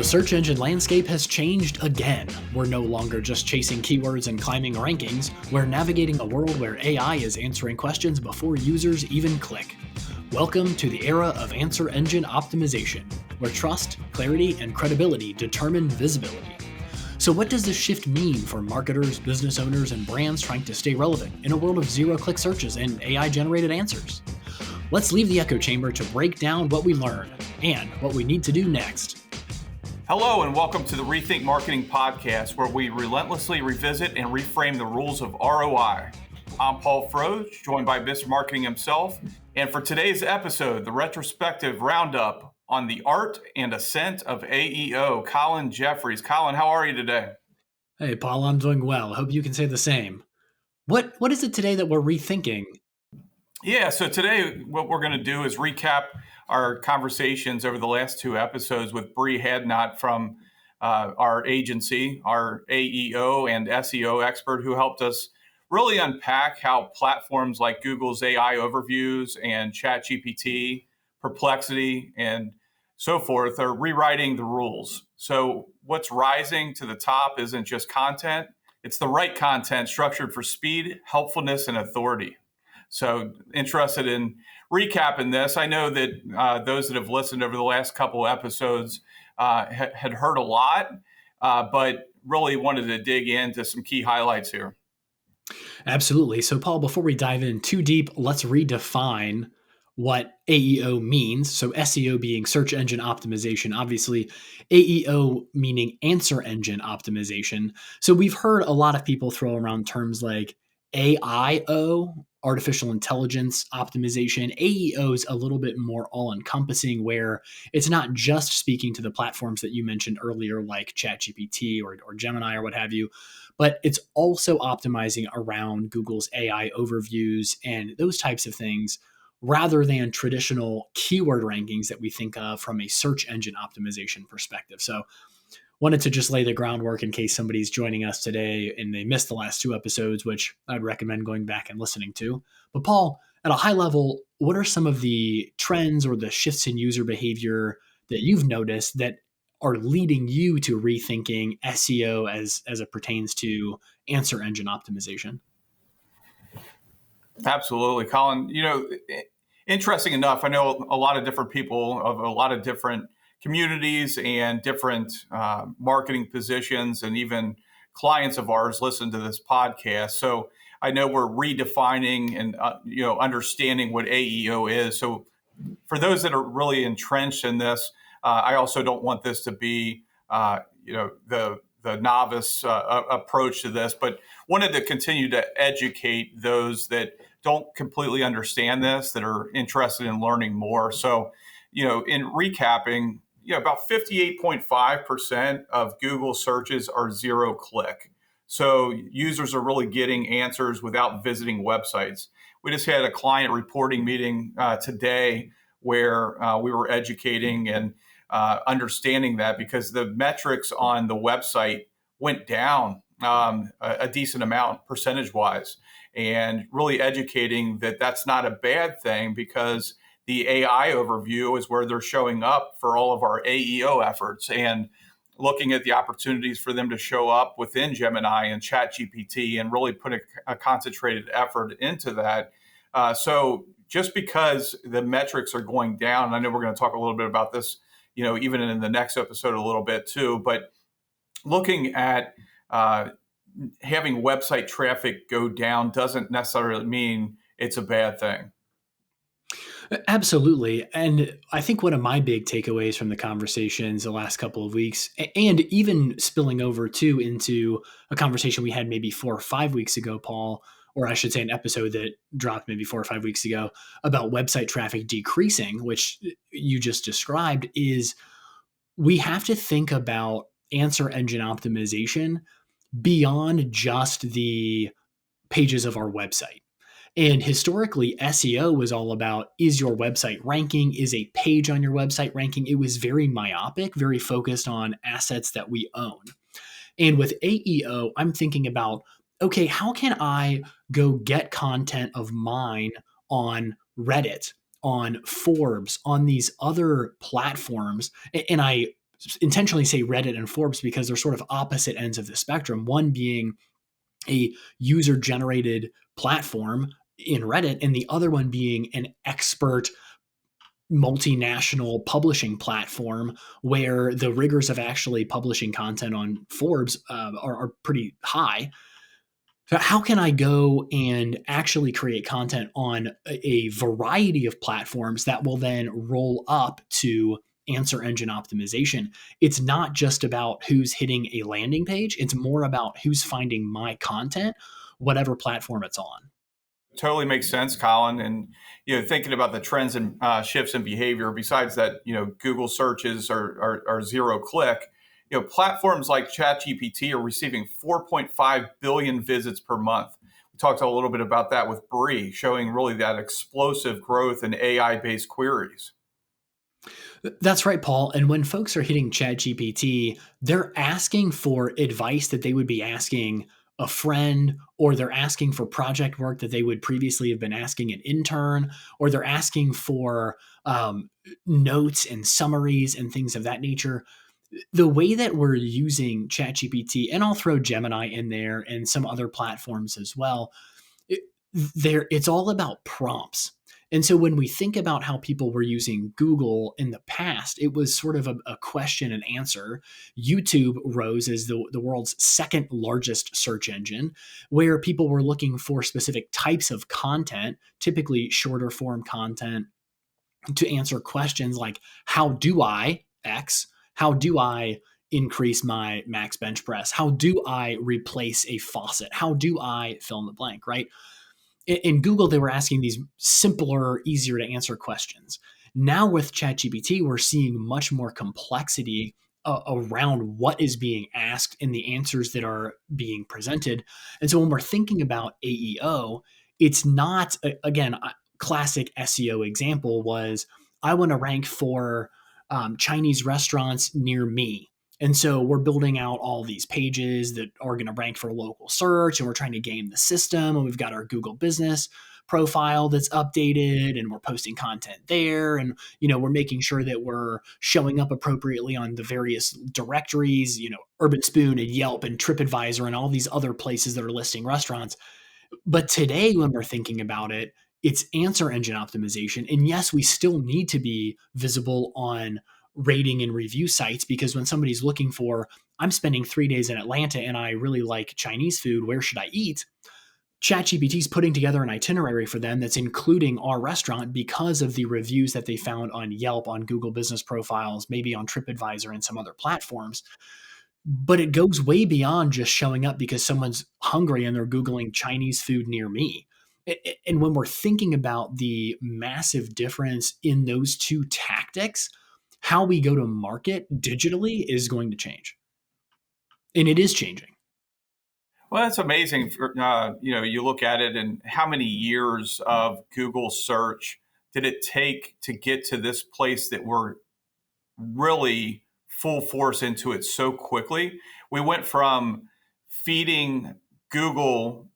The search engine landscape has changed again. We're no longer just chasing keywords and climbing rankings. We're navigating a world where AI is answering questions before users even click. Welcome to the era of answer engine optimization, where trust, clarity, and credibility determine visibility. So what does this shift mean for marketers, business owners, and brands trying to stay relevant in a world of zero-click searches and AI-generated answers? Let's leave the echo chamber to break down what we learned and what we need to do next. Hello and welcome to the Rethink Marketing Podcast, where we relentlessly revisit and reframe the rules of ROI. I'm Paul Frodge, joined by Mr. Marketing himself, and for today's episode, the retrospective roundup on the art and ascent of AEO, Colin Jeffries. Colin, how are you today? Hey, Paul, I'm doing well. Hope you can say the same. What is it today that we're rethinking? Yeah, so today what we're going to do is recap our conversations over the last two episodes with Bree Hadnot from our agency, our AEO and SEO expert, who helped us really unpack how platforms like Google's AI overviews and ChatGPT, Perplexity, and so forth are rewriting the rules. So what's rising to the top isn't just content, it's the right content structured for speed, helpfulness, and authority. So interested in recapping this. I know that those that have listened over the last couple of episodes had heard a lot, but really wanted to dig into some key highlights here. Absolutely. So, Paul, before we dive in too deep, let's redefine what AEO means. So SEO being search engine optimization, obviously AEO meaning answer engine optimization. So we've heard a lot of people throw around terms like AIO, artificial intelligence optimization. AEO is a little bit more all-encompassing, where it's not just speaking to the platforms that you mentioned earlier, like ChatGPT or Gemini or what have you, but it's also optimizing around Google's AI overviews and those types of things, rather than traditional keyword rankings that we think of from a search engine optimization perspective. So wanted to just lay the groundwork in case somebody's joining us today and they missed the last two episodes, which I'd recommend going back and listening to. But Paul, at a high level, what are some of the trends or the shifts in user behavior that you've noticed that are leading you to rethinking SEO as it pertains to answer engine optimization? Absolutely, Colin. Interesting enough, I know a lot of different people of a lot of different communities and different marketing positions, and even clients of ours listen to this podcast. So I know we're redefining and understanding what AEO is. So for those that are really entrenched in this, I also don't want this to be the novice approach to this, but wanted to continue to educate those that don't completely understand this, that are interested in learning more. So, in recapping, about 58.5% of Google searches are zero click. So users are really getting answers without visiting websites. We just had a client reporting meeting today where we were educating and understanding that, because the metrics on the website went down a decent amount percentage-wise, and really educating that that's not a bad thing, because the AI overview is where they're showing up for all of our AEO efforts, and looking at the opportunities for them to show up within Gemini and ChatGPT and really put a concentrated effort into that. So just because the metrics are going down, and I know we're going to talk a little bit about this, even in the next episode a little bit too, but looking at having website traffic go down doesn't necessarily mean it's a bad thing. Absolutely. And I think one of my big takeaways from the conversations the last couple of weeks, and even spilling over too into a conversation we had maybe 4 or 5 weeks ago, Paul, or I should say an episode that dropped maybe 4 or 5 weeks ago about website traffic decreasing, which you just described, is we have to think about answer engine optimization beyond just the pages of our website. And historically, SEO was all about, is your website ranking? Is a page on your website ranking? It was very myopic, very focused on assets that we own. And with AEO, I'm thinking about, okay, how can I go get content of mine on Reddit, on Forbes, on these other platforms? And I intentionally say Reddit and Forbes because they're sort of opposite ends of the spectrum. One being a user generated platform in Reddit, and the other one being an expert multinational publishing platform where the rigors of actually publishing content on Forbes are pretty high. So how can I go and actually create content on a variety of platforms that will then roll up to answer engine optimization? It's not just about who's hitting a landing page. It's more about who's finding my content, whatever platform it's on. Totally makes sense, Colin. And thinking about the trends and shifts in behavior, besides that, Google searches are zero click. Platforms like ChatGPT are receiving 4.5 billion visits per month. We talked a little bit about that with Bree, showing really that explosive growth in AI-based queries. That's right, Paul. And when folks are hitting ChatGPT, they're asking for advice that they would be asking a friend, or they're asking for project work that they would previously have been asking an intern, or they're asking for notes and summaries and things of that nature. The way that we're using ChatGPT, and I'll throw Gemini in there and some other platforms as well, it's all about prompts. And so when we think about how people were using Google in the past, it was sort of a question and answer. YouTube rose as the world's second largest search engine, where people were looking for specific types of content, typically shorter form content, to answer questions like, how do I X? How do I increase my max bench press? How do I replace a faucet? How do I fill in the blank, right? In Google, they were asking these simpler, easier to answer questions. Now with ChatGPT, we're seeing much more complexity around what is being asked and the answers that are being presented. And so when we're thinking about AEO, it's not, again, classic SEO example was, I want to rank for Chinese restaurants near me. And so we're building out all these pages that are going to rank for local search, and we're trying to game the system. And we've got our Google business profile that's updated, and we're posting content there. And, we're making sure that we're showing up appropriately on the various directories, Urban Spoon and Yelp and TripAdvisor and all these other places that are listing restaurants. But today, when we're thinking about it, it's answer engine optimization. And yes, we still need to be visible on rating and review sites, because when somebody's looking for, I'm spending 3 days in Atlanta and I really like Chinese food, where should I eat? ChatGPT is putting together an itinerary for them that's including our restaurant because of the reviews that they found on Yelp, on Google business profiles, maybe on TripAdvisor and some other platforms. But it goes way beyond just showing up because someone's hungry and they're Googling Chinese food near me. And when we're thinking about the massive difference in those two tactics, how we go to market digitally is going to change. And it is changing. Well, that's amazing. You look at it, and how many years of Google search did it take to get to this place that we're really full force into it so quickly? We went from feeding Google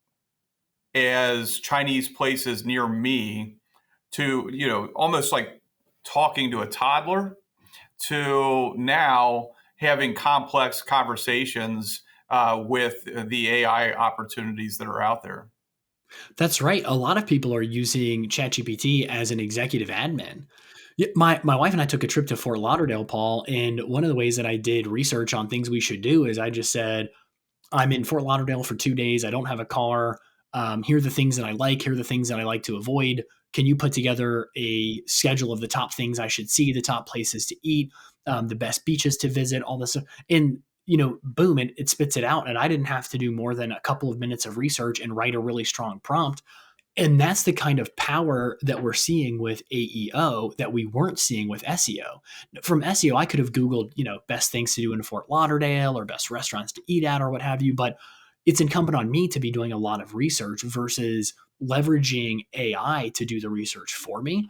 as Chinese places near me to, almost like talking to a toddler, to now having complex conversations with the AI opportunities that are out there. That's right. A lot of people are using ChatGPT as an executive admin. Yeah, my wife and I took a trip to Fort Lauderdale, Paul, and one of the ways that I did research on things we should do is I just said, I'm in Fort Lauderdale for 2 days. I don't have a car. Here are the things that I like. Here are the things that I like to avoid. Can you put together a schedule of the top things I should see, the top places to eat, the best beaches to visit, all this stuff? And, boom, it spits it out. And I didn't have to do more than a couple of minutes of research and write a really strong prompt. And that's the kind of power that we're seeing with AEO that we weren't seeing with SEO. From SEO, I could have Googled, best things to do in Fort Lauderdale or best restaurants to eat at or what have you. But it's incumbent on me to be doing a lot of research versus leveraging AI to do the research for me.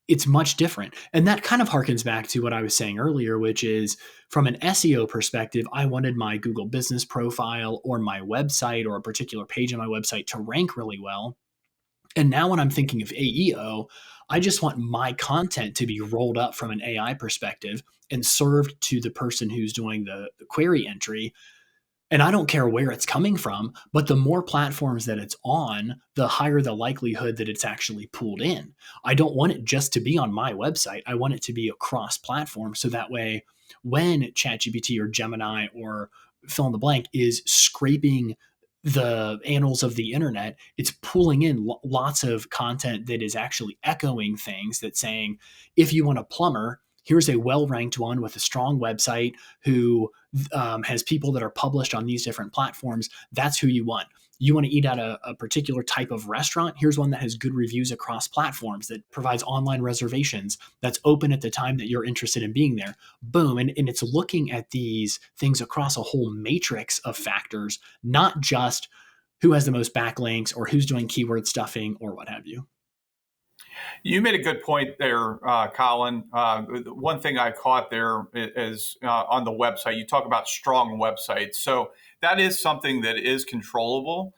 It's much different. And that kind of harkens back to what I was saying earlier, which is from an SEO perspective, I wanted my Google business profile or my website or a particular page on my website to rank really well. And now when I'm thinking of AEO, I just want my content to be rolled up from an AI perspective and served to the person who's doing the query entry. And I don't care where it's coming from, but the more platforms that it's on, the higher the likelihood that it's actually pulled in. I don't want it just to be on my website. I want it to be across platform. So that way, when ChatGPT or Gemini or fill in the blank is scraping the annals of the internet, it's pulling in lots of content that is actually echoing things that saying, if you want a plumber, here's a well-ranked one with a strong website who has people that are published on these different platforms. That's who you want. You want to eat at a particular type of restaurant? Here's one that has good reviews across platforms, that provides online reservations, that's open at the time that you're interested in being there. Boom. And it's looking at these things across a whole matrix of factors, not just who has the most backlinks or who's doing keyword stuffing or what have you. You made a good point there, Colin. One thing I caught there is on the website, you talk about strong websites. So that is something that is controllable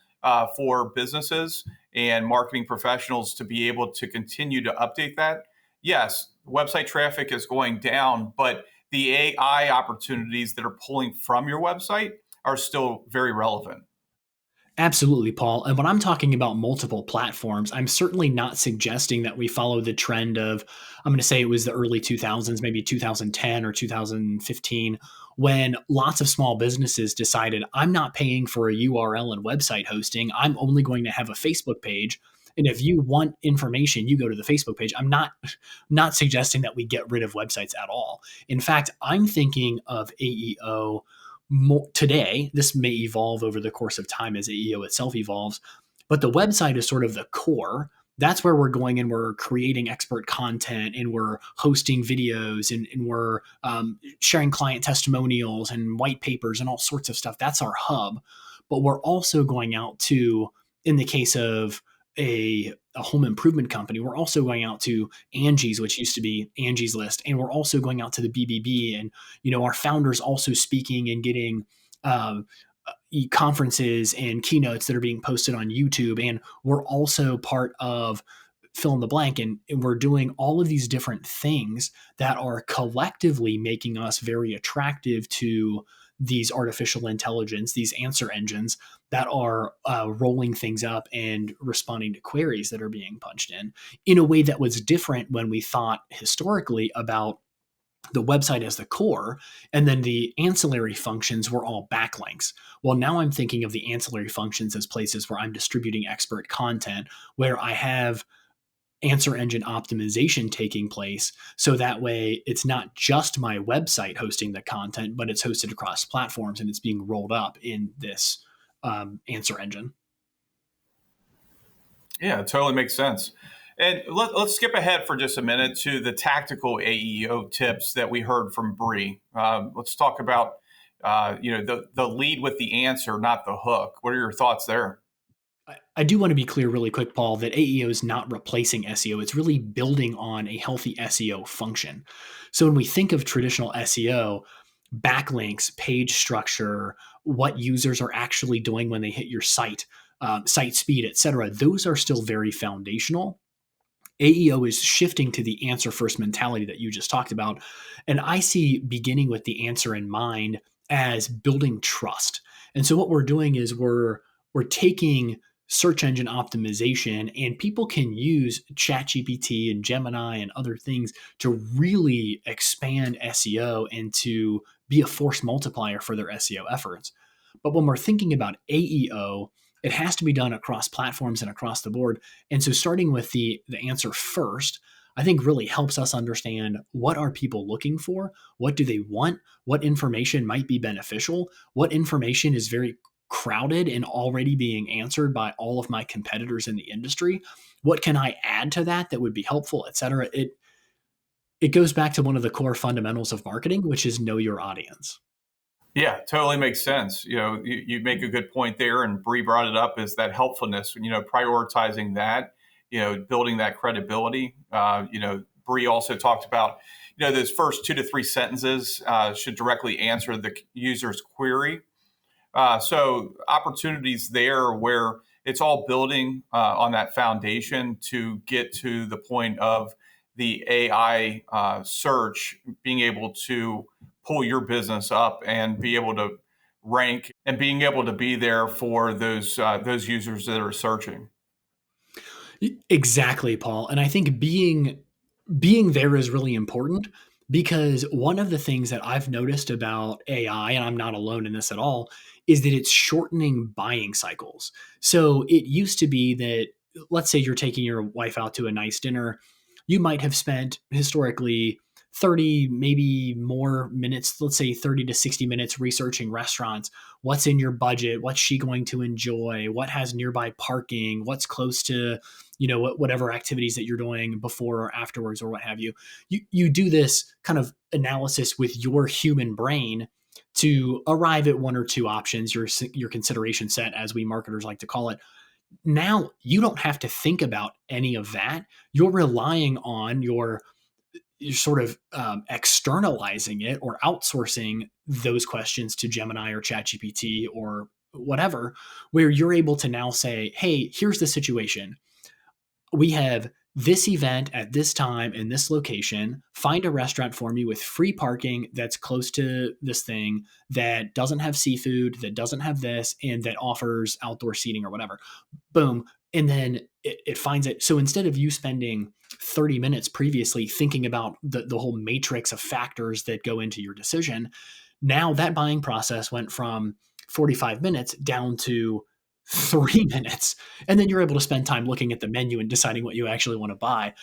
for businesses and marketing professionals to be able to continue to update that. Yes, website traffic is going down, but the AI opportunities that are pulling from your website are still very relevant. Absolutely, Paul. And when I'm talking about multiple platforms, I'm certainly not suggesting that we follow the trend of, I'm going to say it was the early 2000s, maybe 2010 or 2015, when lots of small businesses decided, I'm not paying for a URL and website hosting. I'm only going to have a Facebook page. And if you want information, you go to the Facebook page. I'm not suggesting that we get rid of websites at all. In fact, I'm thinking of AEO more today. This may evolve over the course of time as AEO itself evolves, but the website is sort of the core. That's where we're going, and we're creating expert content, and we're hosting videos, and we're sharing client testimonials and white papers and all sorts of stuff. That's our hub. But we're also going out to, in the case of a home improvement company, we're also going out to Angie's, which used to be Angie's List, and we're also going out to the BBB, and our founders also speaking and getting um, conferences and keynotes that are being posted on YouTube, and we're also part of fill in the blank, and we're doing all of these different things that are collectively making us very attractive to these artificial intelligence, these answer engines that are rolling things up and responding to queries that are being punched in a way that was different when we thought historically about the website as the core, and then the ancillary functions were all backlinks. Well, now I'm thinking of the ancillary functions as places where I'm distributing expert content, where I have answer engine optimization taking place. So that way it's not just my website hosting the content, but it's hosted across platforms and it's being rolled up in this answer engine. Yeah, it totally makes sense. And let's skip ahead for just a minute to the tactical AEO tips that we heard from Bree. Let's talk about the lead with the answer, not the hook. What are your thoughts there? I do want to be clear really quick, Paul, that AEO is not replacing SEO. It's really building on a healthy SEO function. So when we think of traditional SEO, backlinks, page structure, what users are actually doing when they hit your site, site speed, et cetera, those are still very foundational. AEO is shifting to the answer first mentality that you just talked about. And I see beginning with the answer in mind as building trust. And so what we're doing is we're taking search engine optimization, and people can use ChatGPT and Gemini and other things to really expand SEO and to be a force multiplier for their SEO efforts. But when we're thinking about AEO, it has to be done across platforms and across the board. And so starting with the answer first, I think really helps us understand, what are people looking for? What do they want? What information might be beneficial? What information is very crowded and already being answered by all of my competitors in the industry? What can I add to that would be helpful, et cetera? It goes back to one of the core fundamentals of marketing, which is know your audience. Yeah, totally makes sense. You make a good point there, and Bree brought it up, is that helpfulness. Prioritizing that, building that credibility. Bree also talked about, those first 2 to 3 sentences should directly answer the user's query. So opportunities there where it's all building on that foundation to get to the point of the AI search being able to pull your business up and be able to rank and being able to be there for those users that are searching. Exactly, Paul. And I think being there is really important because one of the things that I've noticed about AI, and I'm not alone in this at all, is that it's shortening buying cycles. So it used to be that, let's say you're taking your wife out to a nice dinner, you might have spent historically 30, maybe more minutes, let's say 30 to 60 minutes researching restaurants. What's in your budget? What's she going to enjoy? What has nearby parking? What's close to, whatever activities that you're doing before or afterwards or what have you. You do this kind of analysis with your human brain to arrive at one or two options, your consideration set, as we marketers like to call it. Now you don't have to think about any of that. You're relying on you're sort of externalizing it or outsourcing those questions to Gemini or ChatGPT or whatever, where you're able to now say, hey, here's the situation. We have this event at this time in this location. Find a restaurant for me with free parking that's close to this thing, that doesn't have seafood, that doesn't have this, and that offers outdoor seating or whatever. Boom. And then it finds it. So instead of you spending 30 minutes previously thinking about the whole matrix of factors that go into your decision, now that buying process went from 45 minutes down to 3 minutes. And then you're able to spend time looking at the menu and deciding what you actually want to buy.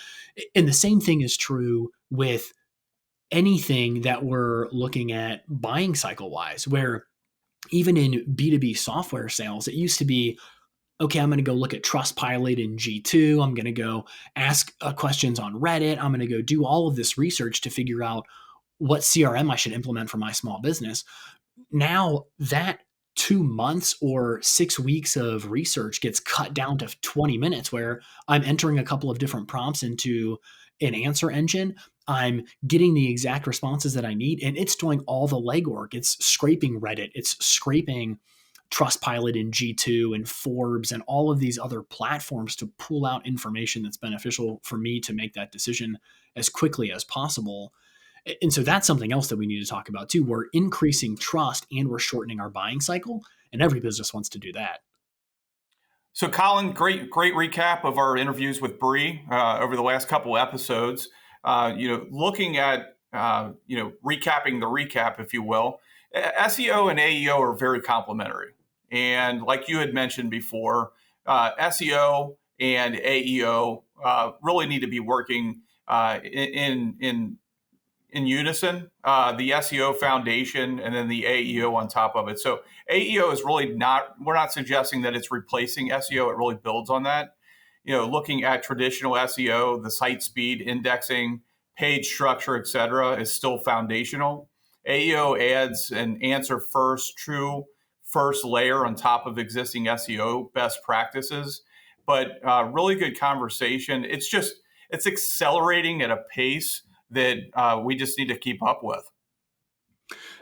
And the same thing is true with anything that we're looking at buying cycle wise, where even in B2B software sales, it used to be, okay, I'm going to go look at Trustpilot and G2. I'm going to go ask questions on Reddit. I'm going to go do all of this research to figure out what CRM I should implement for my small business. Now that 2 months or 6 weeks of research gets cut down to 20 minutes, where I'm entering a couple of different prompts into an answer engine. I'm getting the exact responses that I need, and it's doing all the legwork. It's scraping Reddit. It's scraping Trustpilot and G2 and Forbes and all of these other platforms to pull out information that's beneficial for me to make that decision as quickly as possible. And so that's something else that we need to talk about too. We're increasing trust and we're shortening our buying cycle, and every business wants to do that. So Colin, great recap of our interviews with Bree over the last couple episodes. Looking at, recapping the recap, if you will, SEO and AEO are very complementary. And like you had mentioned before, SEO and AEO really need to be working in unison, the SEO foundation and then the AEO on top of it. So AEO is really we're not suggesting that it's replacing SEO. It really builds on that. Looking at traditional SEO, the site speed, indexing, page structure, et cetera, is still foundational. AEO adds an answer first, true first layer on top of existing SEO best practices. But really good conversation. It's accelerating at a pace that we just need to keep up with.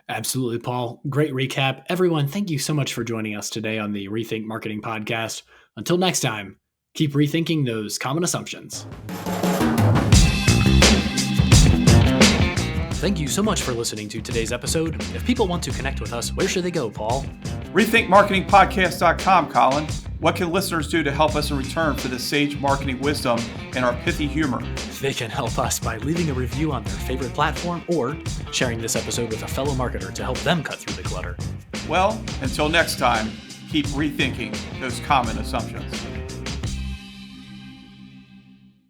Absolutely, Paul. Great recap. Everyone, thank you so much for joining us today on the Rethink Marketing Podcast. Until next time, keep rethinking those common assumptions. Thank you so much for listening to today's episode. If people want to connect with us, where should they go, Paul? RethinkMarketingPodcast.com, Colin. What can listeners do to help us in return for the sage marketing wisdom and our pithy humor? They can help us by leaving a review on their favorite platform or sharing this episode with a fellow marketer to help them cut through the clutter. Well, until next time, keep rethinking those common assumptions.